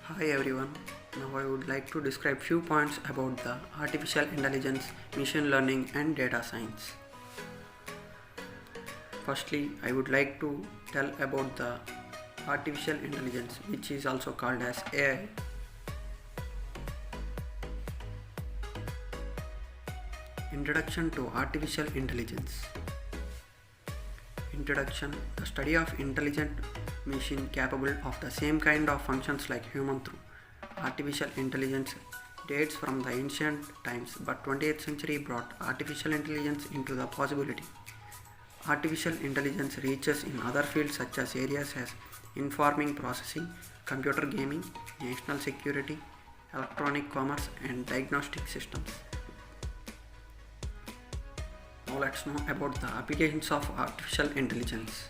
Hi everyone. Now I would like to describe few points about the artificial intelligence, machine learning and data science. Firstly, I would like to tell about the artificial intelligence, which is also called as AI. Introduction to artificial intelligence. Introduction: the study of intelligent machine capable of the same kind of functions like human through. Artificial intelligence dates from the ancient times, but 20th century brought artificial intelligence into the possibility. Artificial intelligence reaches in other fields such as areas as informing processing, computer gaming, national security, electronic commerce and diagnostic systems. Now let's know about the applications of artificial intelligence.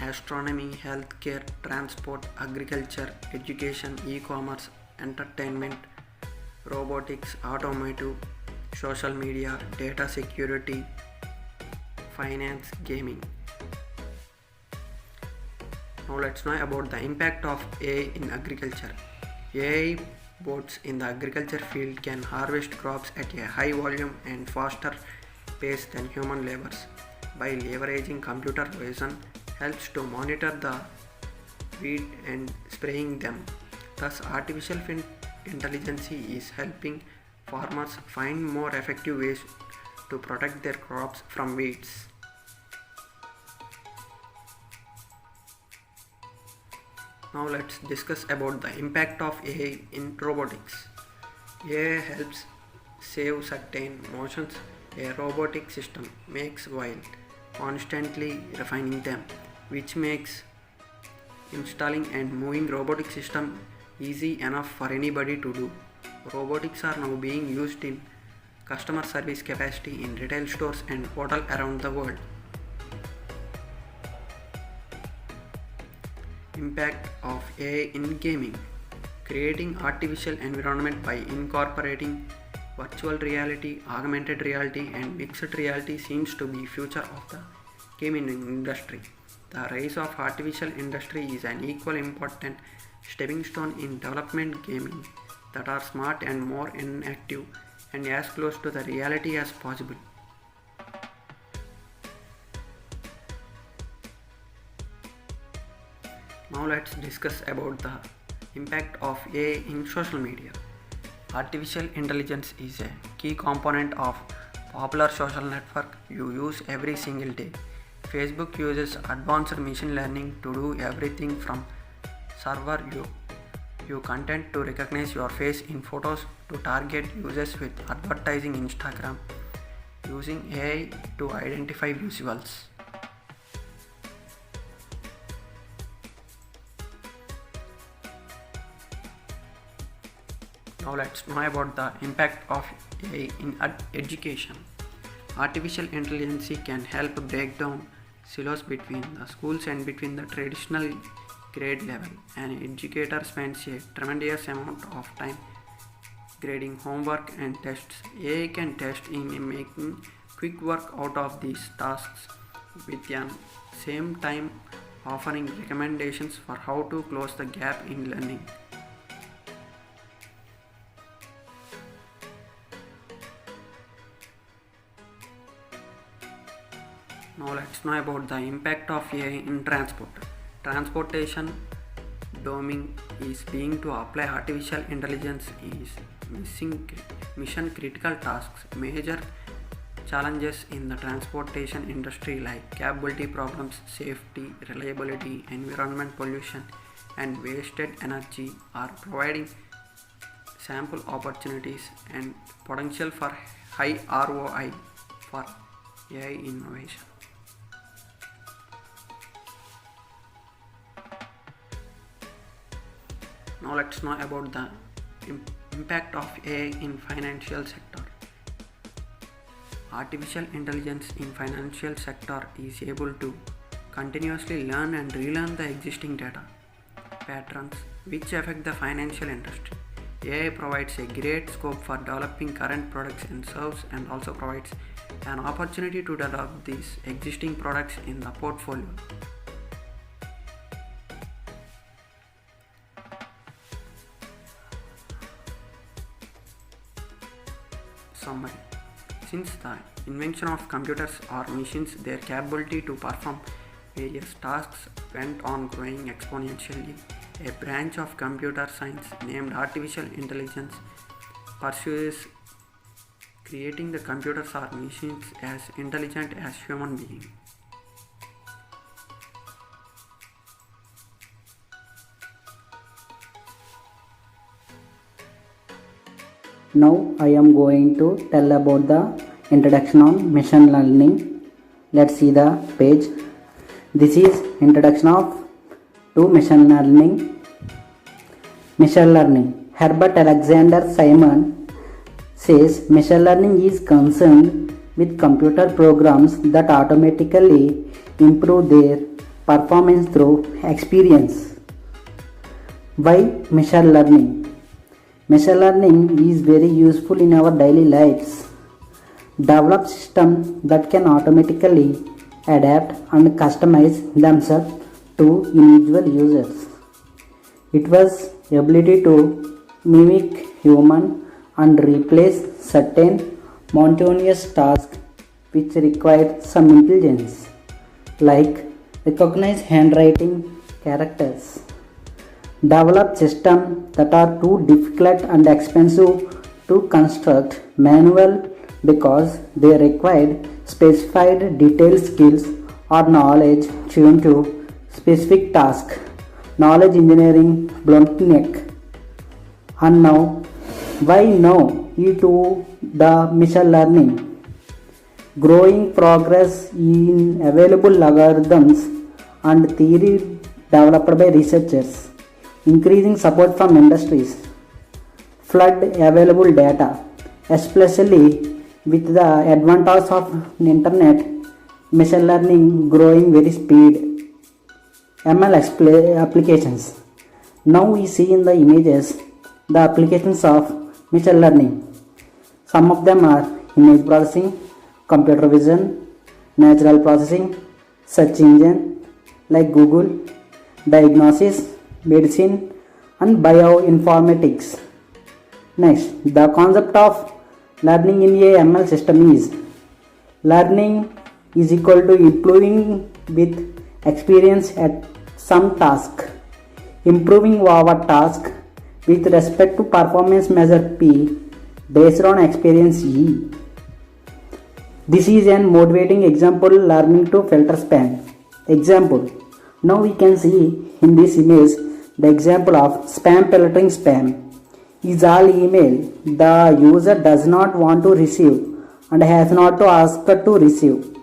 Astronomy, healthcare, transport, agriculture, education, e-commerce, entertainment, robotics, automotive, social media, data security, finance, gaming. Now let's know about the impact of AI in agriculture. AI bots in the agriculture field can harvest crops at a high volume and faster pace than human laborers. By leveraging computer vision, helps to monitor the weed and spraying them. Thus, artificial intelligence is helping farmers find more effective ways to protect their crops from weeds. Now let's discuss about the impact of AI in robotics. AI helps save certain motions a robotic system makes while constantly refining them, which makes installing and moving robotic system easy enough for anybody to do. Robotics are now being used in customer service capacity in retail stores and hotels around the world. Impact of AI in gaming. Creating artificial environment by incorporating virtual reality, augmented reality and mixed reality seems to be future of the gaming industry. The rise of artificial industry is an equal important stepping stone in development gaming that are smart and more interactive and as close to the reality as possible. Now let's discuss about the impact of AI in social media. Artificial intelligence is a key component of popular social network you use every single day. Facebook uses advanced machine learning to do everything from server your content to recognize your face in photos to target users with advertising. Instagram using AI to identify visuals. Now let's know about the impact of AI in education. Artificial intelligence can help break down silos between the schools and between the traditional grade level. An educator spends a tremendous amount of time grading homework and tests. AI can test in making quick work out of these tasks with the same time offering recommendations for how to close the gap in learning. Now let's know about the impact of AI in transport. Transportation domain is being to apply artificial intelligence is mission critical tasks. Major challenges in the transportation industry like capability problems, safety, reliability, environment pollution and wasted energy are providing sample opportunities and potential for high ROI for AI innovation. Now let's know about the impact of AI in financial sector. Artificial intelligence in financial sector is able to continuously learn and relearn the existing data patterns which affect the financial industry. AI provides a great scope for developing current products and services and also provides an opportunity to develop these existing products in the portfolio. Summary. Since the invention of computers or machines, their capability to perform various tasks went on growing exponentially. A branch of computer science named artificial intelligence pursues creating the computers or machines as intelligent as human beings. Now I am going to tell about the introduction on machine learning. Let's see the page. This is introduction to machine learning. Machine learning. Herbert Alexander Simon says machine learning is concerned with computer programs that automatically improve their performance through experience. Why machine learning? Machine learning is very useful in our daily lives. Develop systems that can automatically adapt and customize themselves to individual users. It was ability to mimic human and replace certain monotonous tasks which required some intelligence, like recognize handwriting characters. Develop systems that are too difficult and expensive to construct manual because they required specified detailed skills or knowledge tuned to specific task. Knowledge engineering bottleneck. And now, why now to the machine learning? Growing progress in available algorithms and theory developed by researchers. Increasing support from industries, flood available data, especially with the advantage of internet, machine learning growing very speed. ML applications. Now we see in the images the applications of machine learning. Some of them are image processing, computer vision, natural processing, search engine like Google, diagnosis, medicine and bioinformatics. Next, the concept of learning in a ML system is learning is equal to improving with experience at some task, improving our task with respect to performance measure P based on experience E. This is an motivating example learning to filter spam. Example. Now we can see in this image the example of spam filtering. Spam is all email the user does not want to receive and has not to ask to receive.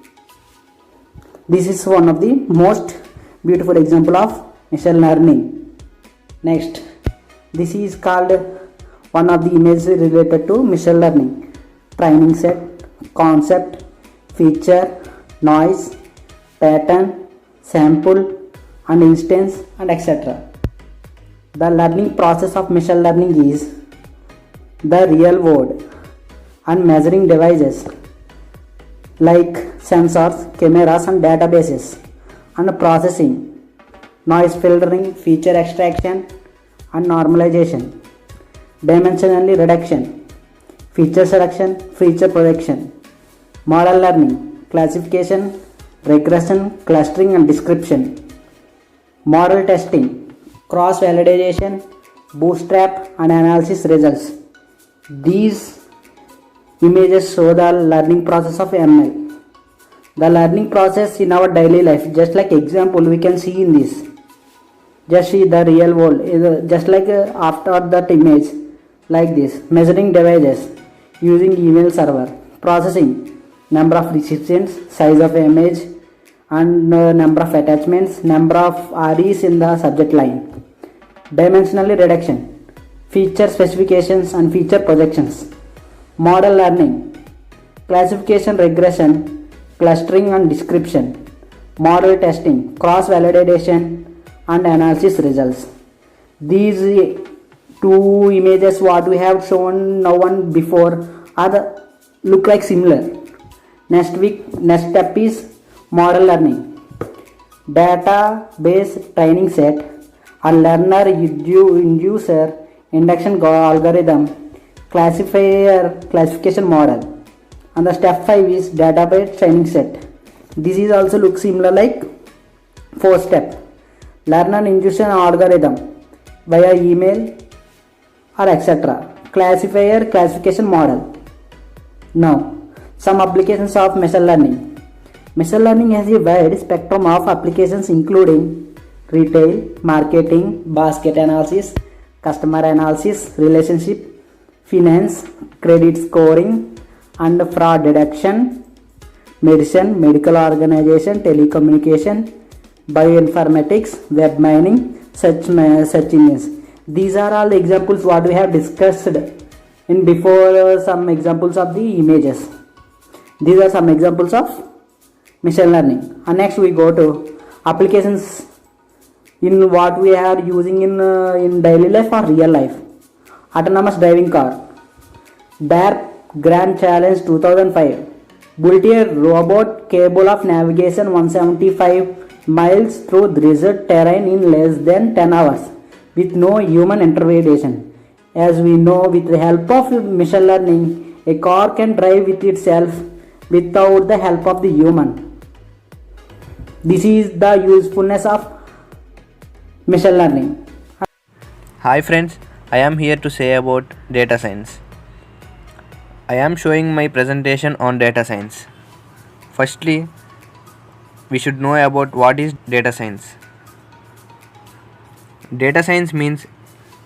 This is one of the most beautiful example of machine learning. Next, this is called one of the images related to machine learning. Training set, concept, feature, noise, pattern, sample and instance and etc. The learning process of machine learning is the real world and measuring devices like sensors, cameras and databases and processing, noise filtering, feature extraction and normalization, dimensionally reduction, feature selection, feature projection, model learning, classification, regression, clustering and description, model testing, cross validation, bootstrap and analysis results. These images show the learning process of ML. The learning process in our daily life, just like example we can see in this. Just see the real world, just like after that image, like this. Measuring devices using email server, processing, number of recipients, size of image and number of attachments, number of REs in the subject line. Dimensionally reduction, feature specifications and feature projections, model learning, classification, regression, clustering and description, model testing, cross validation and analysis results. These two images what we have shown now and before look like similar. Next step is model learning. Database training set, a learner inducer induction algorithm classification model. And the step 5 is database training set. This is also look similar like 4 step. Learn and ingest an algorithm via email or etc. Classification model. Now, some applications of machine learning. Machine learning has a wide spectrum of applications including retail, marketing, basket analysis, customer analysis, relationship, finance, credit scoring, and fraud detection, medicine, medical organization, telecommunication, bioinformatics, web mining, search engines. These are all examples what we have discussed in before. Some examples of the images. These are some examples of machine learning. And next we go to applications in what we are using in daily life or real life. Autonomous driving car. Dare Grand Challenge 2005 built a robot capable of navigation 175 miles through desert terrain in less than 10 hours with no human intervention. As we know, with the help of machine learning, a car can drive with itself without the help of the human. This is the usefulness of machine learning. Hi friends, I am here to say about data science. I am showing my presentation on data science. Firstly, we should know about what is data science. Data science means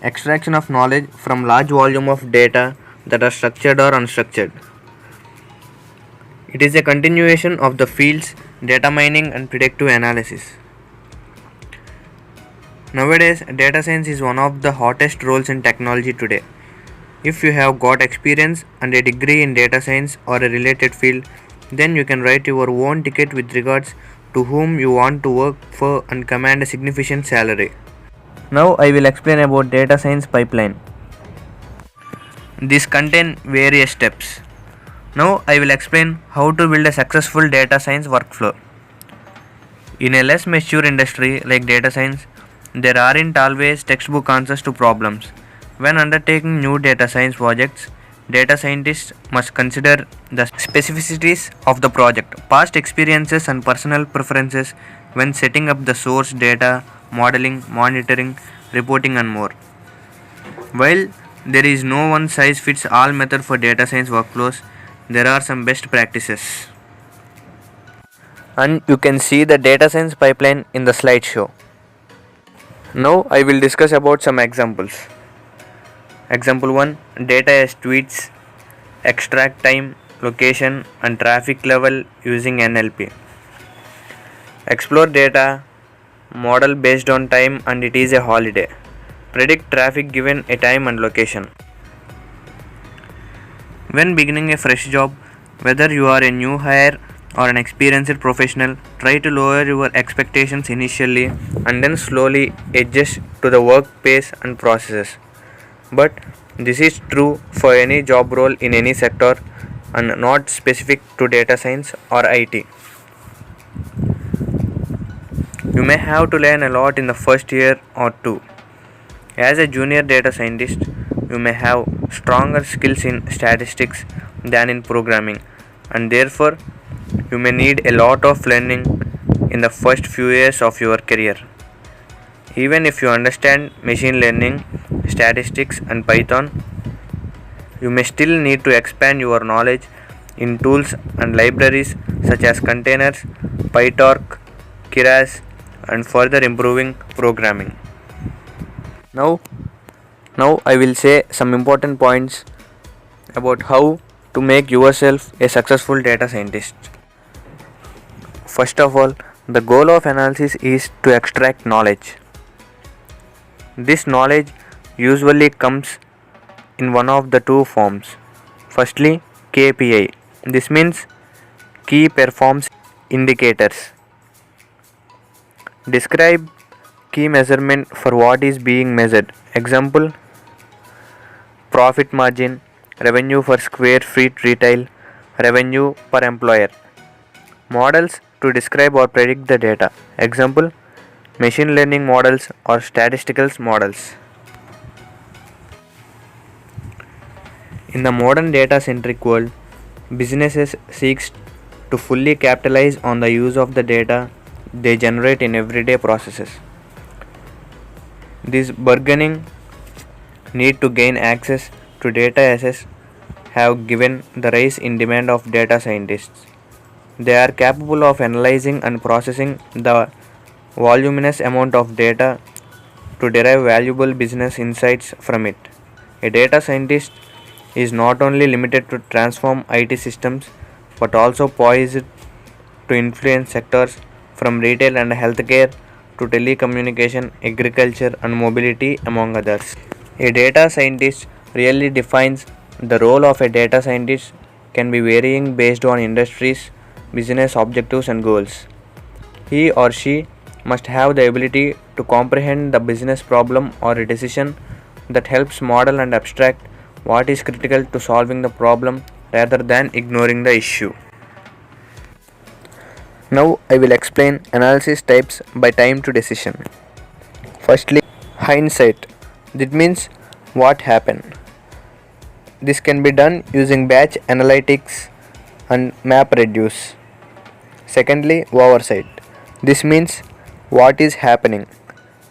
extraction of knowledge from large volume of data that are structured or unstructured. It is a continuation of the fields data mining and predictive analysis. Nowadays, data science is one of the hottest roles in technology today. If you have got experience and a degree in data science or a related field, then you can write your own ticket with regards to whom you want to work for and command a significant salary. Now I will explain about data science pipeline. These contain various steps. Now I will explain how to build a successful data science workflow. In a less mature industry like data science, there aren't always textbook answers to problems. When undertaking new data science projects, data scientists must consider the specificities of the project, past experiences and personal preferences when setting up the source data, modeling, monitoring, reporting and more. While there is no one size fits all method for data science workflows, there are some best practices. And you can see the data science pipeline in the slideshow. Now I will discuss about some examples. Example 1. Data as tweets, extract time, location and traffic level using NLP. Explore data, model based on time and it is a holiday. Predict traffic given a time and location. When beginning a fresh job, whether you are a new hire or an experienced professional, try to lower your expectations initially and then slowly adjust to the work pace and processes. But this is true for any job role in any sector and not specific to data science or IT. You may have to learn a lot in the first year or two. As a junior data scientist, you may have stronger skills in statistics than in programming, and therefore you may need a lot of learning in the first few years of your career. Even if you understand machine learning, statistics and Python, you may still need to expand your knowledge in tools and libraries such as containers, PyTorch, Keras and further improving programming. Now I will say some important points about how to make yourself a successful data scientist. First of all, the goal of analysis is to extract knowledge. This knowledge usually comes in one of the two forms. Firstly, KPI. This means key performance indicators. Describe key measurement for what is being measured. Example, profit margin, revenue per square feet retail, revenue per employer. Models to describe or predict the data. Example, machine learning models or statistical models. In the modern data centric world, businesses seek to fully capitalize on the use of the data they generate in everyday processes. This burgeoning need to gain access to data assets have given the rise in demand of data scientists. They are capable of analyzing and processing the voluminous amount of data to derive valuable business insights from it. A data scientist is not only limited to transform IT systems but also poised to influence sectors from retail and healthcare to telecommunication, agriculture, and mobility, among others. A data scientist really defines the role of a data scientist can be varying based on industries, business objectives, and goals. He or she must have the ability to comprehend the business problem or a decision that helps model and abstract what is critical to solving the problem rather than ignoring the issue. Now I will explain analysis types by time to decision. Firstly, hindsight. That means what happened. This can be done using batch analytics and MapReduce. Secondly, oversight. This means what is happening.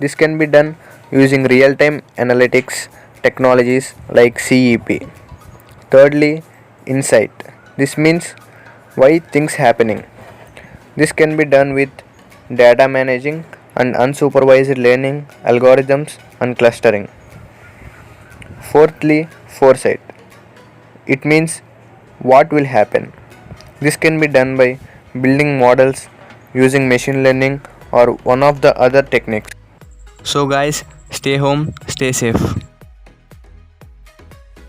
This can be done using real-time analytics technologies like CEP. Thirdly, insight. This means why things happening. This can be done with data managing and unsupervised learning algorithms and clustering. Fourthly, foresight. It means what will happen. This can be done by building models using machine learning or one of the other techniques. So guys, stay home, stay safe.